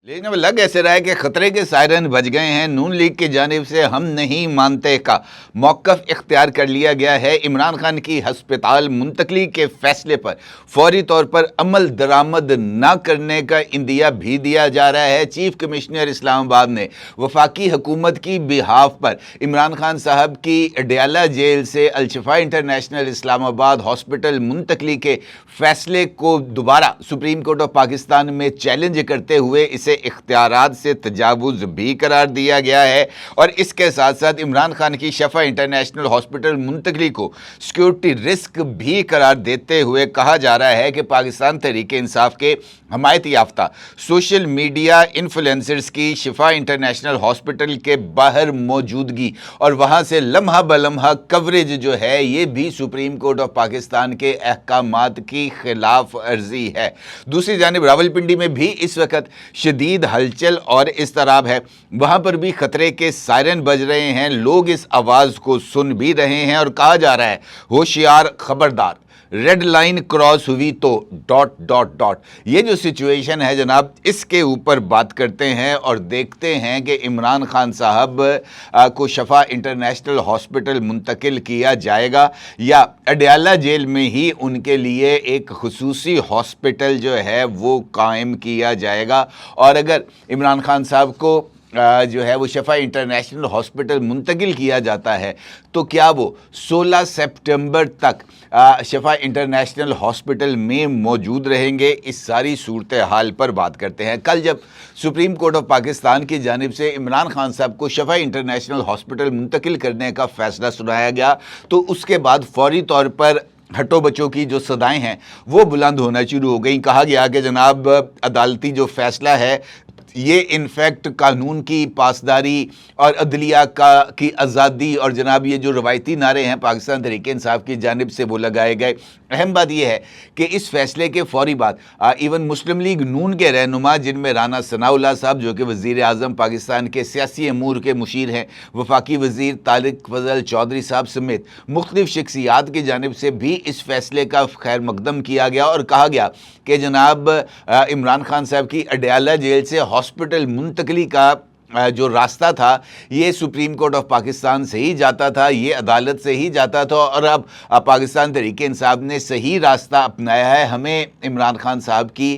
لیکن اب لگ ایسے رہا ہے کہ خطرے کے سائرن بج گئے ہیں۔ نون لیگ کی جانب سے ہم نہیں مانتے کا موقف اختیار کر لیا گیا ہے۔ عمران خان کی ہسپتال منتقلی کے فیصلے پر فوری طور پر عمل درآمد نہ کرنے کا عندیہ بھی دیا جا رہا ہے۔ چیف کمشنر اسلام آباد نے وفاقی حکومت کی بہاف پر عمران خان صاحب کی اڈیالہ جیل سے الشفا انٹرنیشنل اسلام آباد ہاسپٹل منتقلی کے فیصلے کو دوبارہ سپریم کورٹ آف پاکستان میں چیلنج کرتے ہوئے اسے اختیارات سے تجاوز بھی قرار دیا گیا ہے، اور اس کے ساتھ ساتھ عمران خان کی شفا انٹرنیشنل ہاسپٹل منتقلی کو سیکیورٹی رسک بھی قرار دیتے ہوئے کہا جا رہا ہے کہ پاکستان تحریک انصاف کے حمایت یافتہ سوشل میڈیا انفلوئنسرز کی شفا انٹرنیشنل ہاسپٹل کے باہر موجودگی اور وہاں سے لمحہ بلمحہ کوریج جو ہے یہ بھی سپریم کورٹ آف پاکستان کے احکامات کی خلاف ورزی ہے۔ دوسری جانب راولپنڈی میں بھی اس وقت شدید ہلچل اور اضطراب ہے، وہاں پر بھی خطرے کے سائرن بج رہے ہیں، لوگ اس آواز کو سن بھی رہے ہیں اور کہا جا رہا ہے ہوشیار، خبردار، ریڈ لائن کراس ہوئی تو ... یہ جو سچویشن ہے جناب، اس کے اوپر بات کرتے ہیں اور دیکھتے ہیں کہ عمران خان صاحب کو شفا انٹرنیشنل ہاسپٹل منتقل کیا جائے گا یا اڈیالہ جیل میں ہی ان کے لیے ایک خصوصی ہاسپٹل جو ہے وہ قائم کیا جائے گا۔ اور اگر عمران خان صاحب کو جو ہے وہ شفا انٹرنیشنل ہاسپٹل منتقل کیا جاتا ہے تو کیا وہ 16 سپٹمبر تک شفا انٹرنیشنل ہاسپٹل میں موجود رہیں گے؟ اس ساری صورتحال پر بات کرتے ہیں۔ کل جب سپریم کورٹ آف پاکستان کی جانب سے عمران خان صاحب کو شفا انٹرنیشنل ہاسپٹل منتقل کرنے کا فیصلہ سنایا گیا تو اس کے بعد فوری طور پر ہٹو بچوں کی جو صدائیں ہیں وہ بلند ہونا شروع ہو گئیں۔ کہا گیا کہ جناب عدالتی جو فیصلہ ہے یہ انفیکٹ قانون کی پاسداری اور عدلیہ کی آزادی اور جناب یہ جو روایتی نعرے ہیں پاکستان تحریک انصاف کی جانب سے وہ لگائے گئے۔ اہم بات یہ ہے کہ اس فیصلے کے فوری بعد ایون مسلم لیگ نون کے رہنما جن میں رانا ثناء اللہ صاحب جو کہ وزیر اعظم پاکستان کے سیاسی امور کے مشیر ہیں، وفاقی وزیر طارق فضل چودھری صاحب سمیت مختلف شخصیات کی جانب سے بھی اس فیصلے کا خیر مقدم کیا گیا اور کہا گیا کہ جناب عمران خان صاحب کی اڈیالہ جیل سے ہاسپٹل منتقلی کا جو راستہ تھا یہ سپریم کورٹ آف پاکستان سے ہی جاتا تھا، یہ عدالت سے ہی جاتا تھا، اور اب پاکستان تحریک انصاف نے صحیح راستہ اپنایا ہے۔ ہمیں عمران خان صاحب کی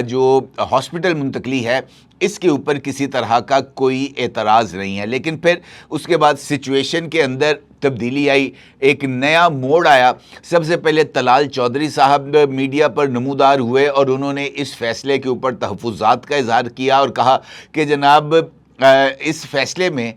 جو ہاسپٹل منتقلی ہے اس کے اوپر کسی طرح کا کوئی اعتراض نہیں ہے۔ لیکن پھر اس کے بعد سچویشن کے اندر تبدیلی آئی، ایک نیا موڑ آیا۔ سب سے پہلے طلال چودھری صاحب میڈیا پر نمودار ہوئے اور انہوں نے اس فیصلے کے اوپر تحفظات کا اظہار کیا اور کہا کہ جناب اس فیصلے میں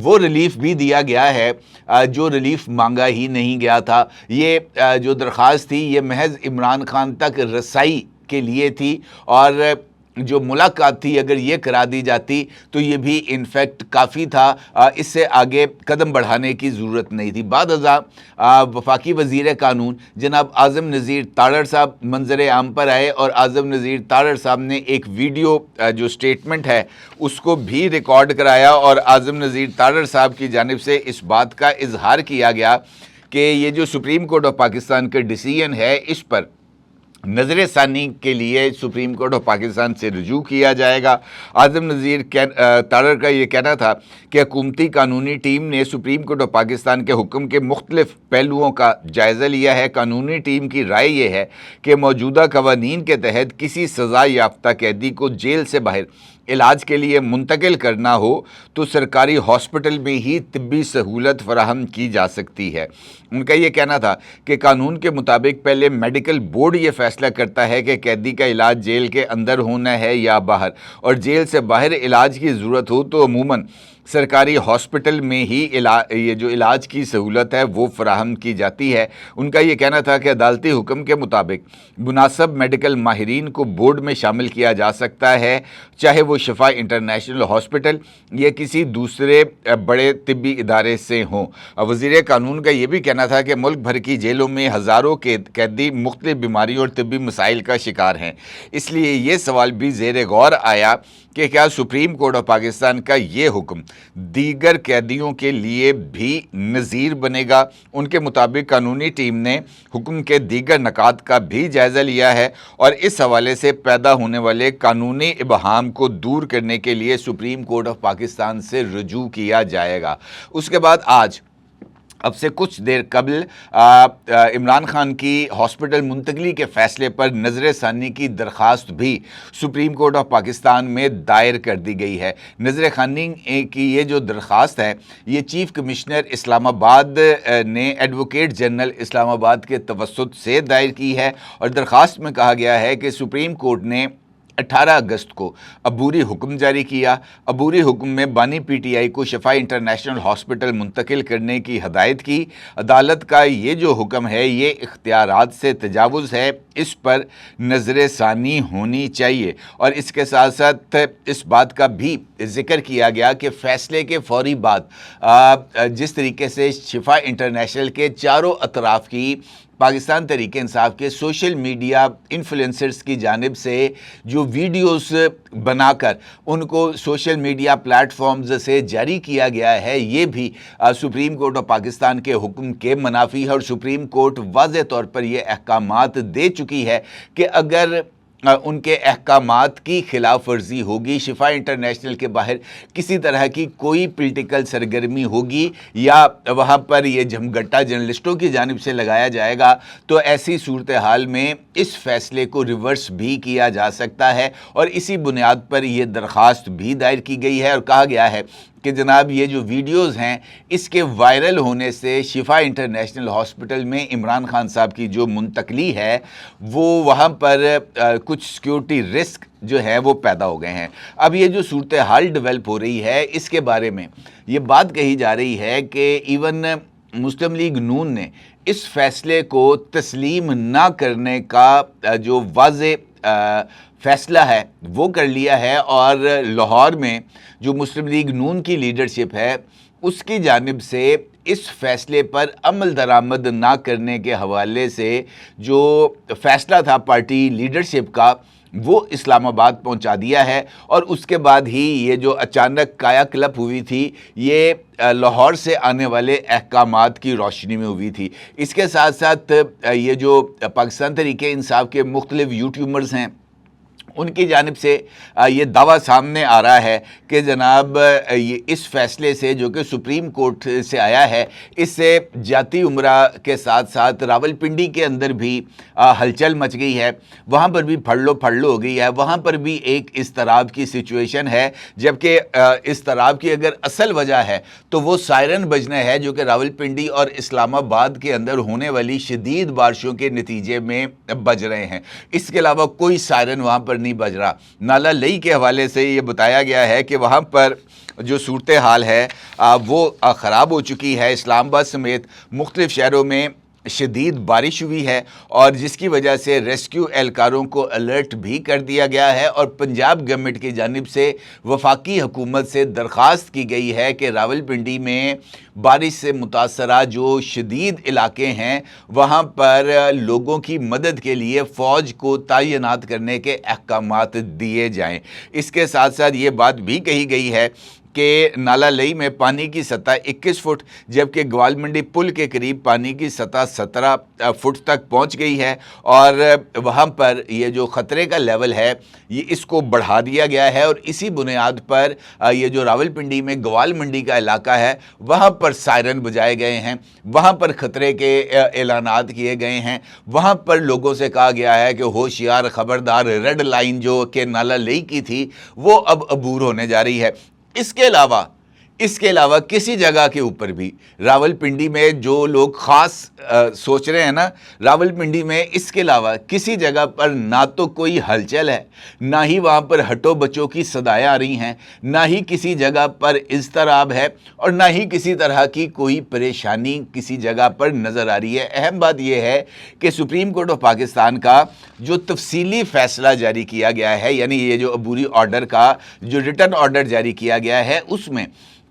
وہ ریلیف بھی دیا گیا ہے جو ریلیف مانگا ہی نہیں گیا تھا۔ یہ جو درخواست تھی یہ محض عمران خان تک رسائی کے لیے تھی، اور جو ملاقات تھی اگر یہ کرا دی جاتی تو یہ بھی انفیکٹ کافی تھا، اس سے آگے قدم بڑھانے کی ضرورت نہیں تھی۔ بعد ازاں وفاقی وزیر قانون جناب اعظم نذیر تارڑ صاحب منظر عام پر آئے اور اعظم نذیر تارڑ صاحب نے ایک ویڈیو جو سٹیٹمنٹ ہے اس کو بھی ریکارڈ کرایا، اور اعظم نذیر تارڑ صاحب کی جانب سے اس بات کا اظہار کیا گیا کہ یہ جو سپریم کورٹ آف پاکستان کا ڈیسیژن ہے اس پر نظر ثانی کے لیے سپریم کورٹ آف پاکستان سے رجوع کیا جائے گا۔ اعظم نذیر تارڑ کا یہ کہنا تھا کہ حکومتی قانونی ٹیم نے سپریم کورٹ آف پاکستان کے حکم کے مختلف پہلوؤں کا جائزہ لیا ہے۔ قانونی ٹیم کی رائے یہ ہے کہ موجودہ قوانین کے تحت کسی سزا یافتہ قیدی کو جیل سے باہر علاج کے لیے منتقل کرنا ہو تو سرکاری ہاسپٹل میں ہی طبی سہولت فراہم کی جا سکتی ہے۔ ان کا یہ کہنا تھا کہ قانون کے مطابق پہلے میڈیکل بورڈ یہ فیصلہ کرتا ہے کہ قیدی کا علاج جیل کے اندر ہونا ہے یا باہر، اور جیل سے باہر علاج کی ضرورت ہو تو عموماً سرکاری ہاسپٹل میں ہی یہ جو علاج کی سہولت ہے وہ فراہم کی جاتی ہے۔ ان کا یہ کہنا تھا کہ عدالتی حکم کے مطابق مناسب میڈیکل ماہرین کو بورڈ میں شامل کیا جا سکتا ہے، چاہے وہ شفا انٹرنیشنل ہاسپٹل یا کسی دوسرے بڑے طبی ادارے سے ہوں۔ وزیر قانون کا یہ بھی کہنا تھا کہ ملک بھر کی جیلوں میں ہزاروں قیدی مختلف بیماریوں اور طبی مسائل کا شکار ہیں، اس لیے یہ سوال بھی زیر غور آیا کہ کیا سپریم کورٹ آف پاکستان کا یہ حکم دیگر قیدیوں کے لیے بھی نظیر بنے گا؟ ان کے مطابق قانونی ٹیم نے حکم کے دیگر نکات کا بھی جائزہ لیا ہے اور اس حوالے سے پیدا ہونے والے قانونی ابہام کو دور کرنے کے لیے سپریم کورٹ آف پاکستان سے رجوع کیا جائے گا۔ اس کے بعد آج اب سے کچھ دیر قبل عمران خان کی ہاسپٹل منتقلی کے فیصلے پر نظر ثانی کی درخواست بھی سپریم کورٹ آف پاکستان میں دائر کر دی گئی ہے۔ نظر ثانی کی یہ جو درخواست ہے یہ چیف کمشنر اسلام آباد نے ایڈوکیٹ جنرل اسلام آباد کے توسط سے دائر کی ہے، اور درخواست میں کہا گیا ہے کہ سپریم کورٹ نے 18 اگست کو عبوری حکم جاری کیا۔ عبوری حکم میں بانی پی ٹی آئی کو شفائی انٹرنیشنل ہاسپٹل منتقل کرنے کی ہدایت کی۔ عدالت کا یہ جو حکم ہے یہ اختیارات سے تجاوز ہے، اس پر نظر ثانی ہونی چاہیے، اور اس کے ساتھ ساتھ اس بات کا بھی ذکر کیا گیا کہ فیصلے کے فوری بعد جس طریقے سے شفا انٹرنیشنل کے چاروں اطراف کی پاکستان تحریک انصاف کے سوشل میڈیا انفلوئنسرز کی جانب سے جو ویڈیوز بنا کر ان کو سوشل میڈیا پلیٹ فارمز سے جاری کیا گیا ہے، یہ بھی سپریم کورٹ آف پاکستان کے حکم کے منافی ہے، اور سپریم کورٹ واضح طور پر یہ احکامات دے چکی ہے کہ اگر ان کے احکامات کی خلاف ورزی ہوگی، شفا انٹرنیشنل کے باہر کسی طرح کی کوئی پولیٹیکل سرگرمی ہوگی یا وہاں پر یہ جھمگٹا جرنلسٹوں کی جانب سے لگایا جائے گا، تو ایسی صورتحال میں اس فیصلے کو ریورس بھی کیا جا سکتا ہے، اور اسی بنیاد پر یہ درخواست بھی دائر کی گئی ہے، اور کہا گیا ہے کہ جناب یہ جو ویڈیوز ہیں اس کے وائرل ہونے سے شفا انٹرنیشنل ہاسپٹل میں عمران خان صاحب کی جو منتقلی ہے وہ وہاں پر کچھ سیکیورٹی رسک جو ہے وہ پیدا ہو گئے ہیں۔ اب یہ جو صورتحال ڈیولپ ہو رہی ہے اس کے بارے میں یہ بات کہی جا رہی ہے کہ ایون مسلم لیگ نون نے اس فیصلے کو تسلیم نہ کرنے کا جو واضح فیصلہ ہے وہ کر لیا ہے، اور لاہور میں جو مسلم لیگ نون کی لیڈرشپ ہے اس کی جانب سے اس فیصلے پر عمل درآمد نہ کرنے کے حوالے سے جو فیصلہ تھا پارٹی لیڈرشپ کا وہ اسلام آباد پہنچا دیا ہے، اور اس کے بعد ہی یہ جو اچانک کایا کلپ ہوئی تھی یہ لاہور سے آنے والے احکامات کی روشنی میں ہوئی تھی۔ اس کے ساتھ ساتھ یہ جو پاکستان تحریک انصاف کے مختلف یوٹیوبرز ہیں ان کی جانب سے یہ دعویٰ سامنے آ رہا ہے کہ جناب یہ اس فیصلے سے جو کہ سپریم کورٹ سے آیا ہے اس سے جاتی عمرہ کے ساتھ ساتھ راول پنڈی کے اندر بھی ہلچل مچ گئی ہے، وہاں پر بھی پھڑ لو ہو گئی ہے، وہاں پر بھی ایک اضطراب کی سچویشن ہے، جبکہ اضطراب کی اگر اصل وجہ ہے تو وہ سائرن بجنا ہے جو کہ راول پنڈی اور اسلام آباد کے اندر ہونے والی شدید بارشوں کے نتیجے میں بج رہے ہیں۔ اس کے علاوہ کوئی سائرن وہاں پر نہیں بج رہا۔ نالا لئی کے حوالے سے یہ بتایا گیا ہے کہ وہاں پر جو صورتحال ہے وہ خراب ہو چکی ہے، اسلام آباد سمیت مختلف شہروں میں شدید بارش ہوئی ہے، اور جس کی وجہ سے ریسکیو اہلکاروں کو الرٹ بھی کر دیا گیا ہے، اور پنجاب گورنمنٹ کی جانب سے وفاقی حکومت سے درخواست کی گئی ہے کہ راول پنڈی میں بارش سے متاثرہ جو شدید علاقے ہیں وہاں پر لوگوں کی مدد کے لیے فوج کو تعینات کرنے کے احکامات دیے جائیں۔ اس کے ساتھ ساتھ یہ بات بھی کہی گئی ہے کہ نالا لئی میں پانی کی سطح 21 فٹ جبکہ گوال منڈی پل کے قریب پانی کی سطح 17 فٹ تک پہنچ گئی ہے، اور وہاں پر یہ جو خطرے کا لیول ہے یہ اس کو بڑھا دیا گیا ہے، اور اسی بنیاد پر یہ جو راول پنڈی میں گوال منڈی کا علاقہ ہے وہاں پر سائرن بجائے گئے ہیں، وہاں پر خطرے کے اعلانات کیے گئے ہیں، وہاں پر لوگوں سے کہا گیا ہے کہ ہوشیار خبردار، ریڈ لائن جو کہ نالا لئی کی تھی وہ اب عبور ہونے جا رہی ہے۔ اس کے علاوہ کسی جگہ کے اوپر بھی راول پنڈی میں جو لوگ خاص سوچ رہے ہیں نا، راول پنڈی میں اس کے علاوہ کسی جگہ پر نہ تو کوئی ہلچل ہے، نہ ہی وہاں پر ہٹو بچوں کی صدائیں آ رہی ہیں، نہ ہی کسی جگہ پر اضطراب ہے، اور نہ ہی کسی طرح کی کوئی پریشانی کسی جگہ پر نظر آ رہی ہے۔ اہم بات یہ ہے کہ سپریم کورٹ آف پاکستان کا جو تفصیلی فیصلہ جاری کیا گیا ہے، یعنی یہ جو عبوری آرڈر کا جو ریٹن آرڈر جاری کیا گیا ہے، اس میں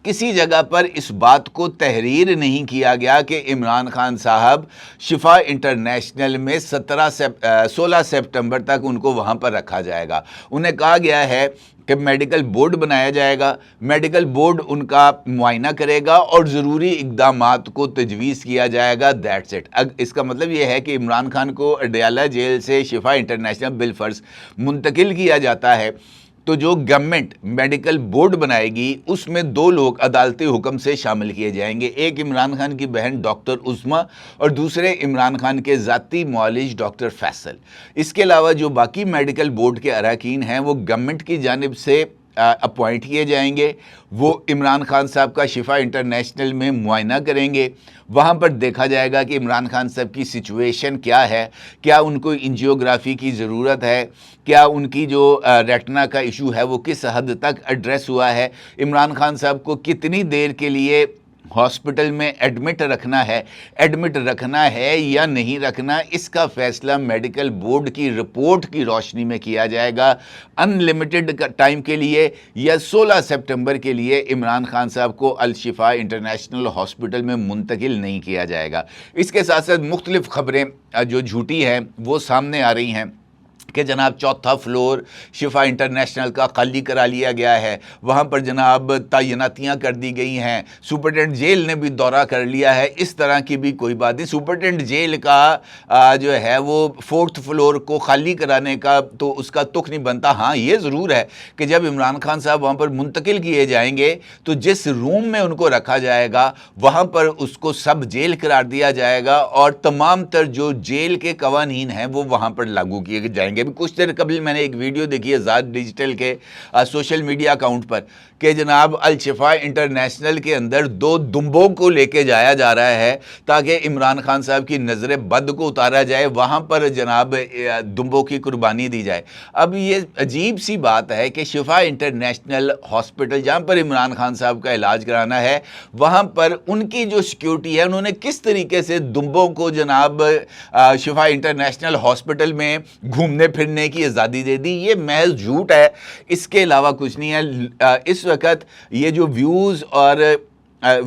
کسی جگہ پر اس بات کو تحریر نہیں کیا گیا کہ عمران خان صاحب شفا انٹرنیشنل میں 16 سپٹمبر تک ان کو وہاں پر رکھا جائے گا. انہیں کہا گیا ہے کہ میڈیکل بورڈ بنایا جائے گا, میڈیکل بورڈ ان کا معائنہ کرے گا اور ضروری اقدامات کو تجویز کیا جائے گا. That's it. اس کا مطلب یہ ہے کہ عمران خان کو اڈیالہ جیل سے شفا انٹرنیشنل بالفرض منتقل کیا جاتا ہے تو جو گورنمنٹ میڈیکل بورڈ بنائے گی اس میں 2 لوگ عدالتی حکم سے شامل کیے جائیں گے. ایک عمران خان کی بہن ڈاکٹر عظمیٰ اور دوسرے عمران خان کے ذاتی معالج ڈاکٹر فیصل. اس کے علاوہ جو باقی میڈیکل بورڈ کے اراکین ہیں وہ گورنمنٹ کی جانب سے اپوائنٹ کیے جائیں گے. وہ عمران خان صاحب کا شفا انٹرنیشنل میں معائنہ کریں گے. وہاں پر دیکھا جائے گا کہ عمران خان صاحب کی سچویشن کیا ہے, کیا ان کو انجیوگرافی کی ضرورت ہے, کیا ان کی جو ریٹنا کا ایشو ہے وہ کس حد تک ایڈریس ہوا ہے, عمران خان صاحب کو کتنی دیر کے لیے ہاسپٹل میں ایڈمٹ رکھنا ہے یا نہیں رکھنا, اس کا فیصلہ میڈیکل بورڈ کی رپورٹ کی روشنی میں کیا جائے گا. ان لمیٹڈ ٹائم کے لیے یا 16 سپٹمبر کے لیے عمران خان صاحب کو الشفا انٹرنیشنل ہاسپٹل میں منتقل نہیں کیا جائے گا. اس کے ساتھ ساتھ مختلف خبریں جو جھوٹی ہیں وہ سامنے آ رہی ہیں کہ جناب 4تھا فلور شفا انٹرنیشنل کا خالی کرا لیا گیا ہے, وہاں پر جناب تعیناتیاں کر دی گئی ہیں, سپرنٹینڈنٹ جیل نے بھی دورہ کر لیا ہے. اس طرح کی بھی کوئی بات نہیں. سپرنٹینڈنٹ جیل کا جو ہے وہ 4تھ فلور کو خالی کرانے کا تو اس کا تک نہیں بنتا. ہاں یہ ضرور ہے کہ جب عمران خان صاحب وہاں پر منتقل کیے جائیں گے تو جس روم میں ان کو رکھا جائے گا وہاں پر اس کو سب جیل قرار دیا جائے گا اور تمام تر جو جیل کے قوانین ہیں وہ وہاں پر لاگو کیے جائیں گے. کچھ دیر قبل میں نے ایک ویڈیو دیکھی ہے ذات ڈیجیٹل کے سوشل میڈیا اکاؤنٹ پر کہ جناب الشفا انٹرنیشنل کے اندر 2 دمبوں کو لے کے جایا جا رہا ہے تاکہ عمران خان صاحب کی نظر بد کو اتارا جائے, وہاں پر جناب دمبوں کی قربانی دی جائے. اب یہ عجیب سی بات ہے کہ شفا انٹرنیشنل ہاسپٹل جہاں پر عمران خان صاحب کا علاج کرانا ہے وہاں پر ان کی جو سیکیورٹی ہے انہوں نے کس طریقے سے دمبوں کو جناب شفا انٹرنیشنل ہاسپٹل میں گھومنے پھرنے کی آزادی دے دی. یہ محض جھوٹ ہے, اس کے علاوہ کچھ نہیں ہے. اس وقت یہ جو ویوز اور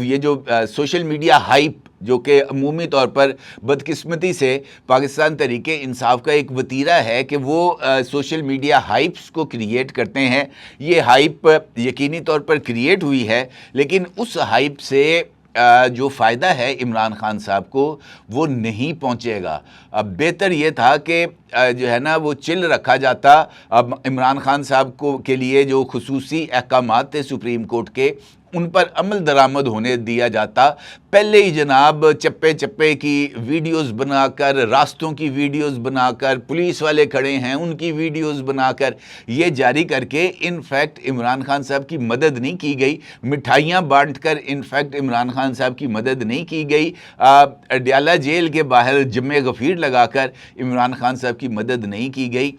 یہ جو سوشل میڈیا ہائپ جو کہ عمومی طور پر بدقسمتی سے پاکستان تحریک انصاف کا ایک وتیرہ ہے کہ وہ سوشل میڈیا ہائپس کو کریٹ کرتے ہیں. یہ ہائپ یقینی طور پر کریٹ ہوئی ہے لیکن اس ہائپ سے جو فائدہ ہے عمران خان صاحب کو وہ نہیں پہنچے گا. اب بہتر یہ تھا کہ جو ہے نا وہ چل رکھا جاتا. اب عمران خان صاحب کو کے لیے جو خصوصی احکامات تھے سپریم کورٹ کے ان پر عمل درآمد ہونے دیا جاتا. پہلے ہی جناب چپے چپے کی ویڈیوز بنا کر, راستوں کی ویڈیوز بنا کر, پولیس والے کھڑے ہیں ان کی ویڈیوز بنا کر یہ جاری کر کے انفیکٹ عمران خان صاحب کی مدد نہیں کی گئی. مٹھائیاں بانٹ کر انفیکٹ عمران خان صاحب کی مدد نہیں کی گئی. اڈیالہ جیل کے باہر جمع غفیر لگا کر عمران خان صاحب کی مدد نہیں کی گئی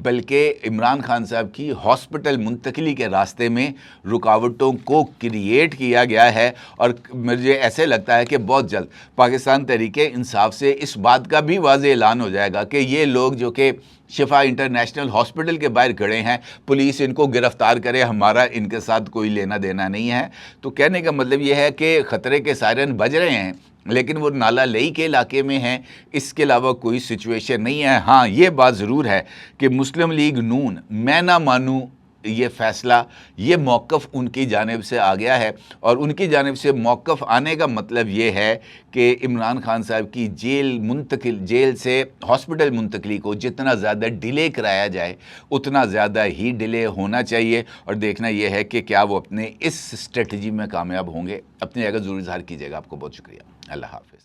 بلکہ عمران خان صاحب کی ہاسپٹل منتقلی کے راستے میں رکاوٹوں کو کریٹ کیا گیا ہے. اور مجھے ایسے لگتا ہے کہ بہت جلد پاکستان تحریک انصاف سے اس بات کا بھی واضح اعلان ہو جائے گا کہ یہ لوگ جو کہ شفا انٹرنیشنل ہاسپٹل کے باہر کھڑے ہیں پولیس ان کو گرفتار کرے, ہمارا ان کے ساتھ کوئی لینا دینا نہیں ہے. تو کہنے کا مطلب یہ ہے کہ خطرے کے سائرن بج رہے ہیں لیکن وہ نالہ لئی کے علاقے میں ہیں, اس کے علاوہ کوئی سچویشن نہیں ہے. ہاں یہ بات ضرور ہے کہ مسلم لیگ نون میں نہ مانوں یہ فیصلہ, یہ موقف ان کی جانب سے آ گیا ہے اور ان کی جانب سے موقف آنے کا مطلب یہ ہے کہ عمران خان صاحب کی جیل سے ہاسپٹل منتقلی کو جتنا زیادہ ڈیلے کرایا جائے اتنا زیادہ ہی ڈیلے ہونا چاہیے. اور دیکھنا یہ ہے کہ کیا وہ اپنے اس اسٹریٹجی میں کامیاب ہوں گے. اپنی جگہ ضرور اظہار کیجیے گا. آپ کو بہت شکریہ. اللہ حافظ.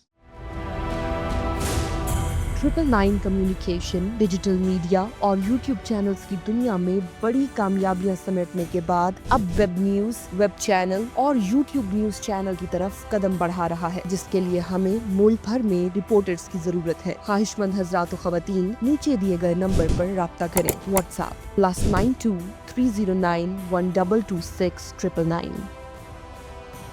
999 کمیونیکیشن ڈیجیٹل میڈیا اور یوٹیوب چینلز کی دنیا میں بڑی کامیابیاں سمیٹنے کے بعد اب ویب نیوز, ویب چینل اور یوٹیوب نیوز چینل کی طرف قدم بڑھا رہا ہے جس کے لیے ہمیں ملک بھر میں رپورٹرز کی ضرورت ہے. خواہش مند حضرات و خواتین نیچے دیے گئے نمبر پر رابطہ کریں. What's app +92 309 1226 999.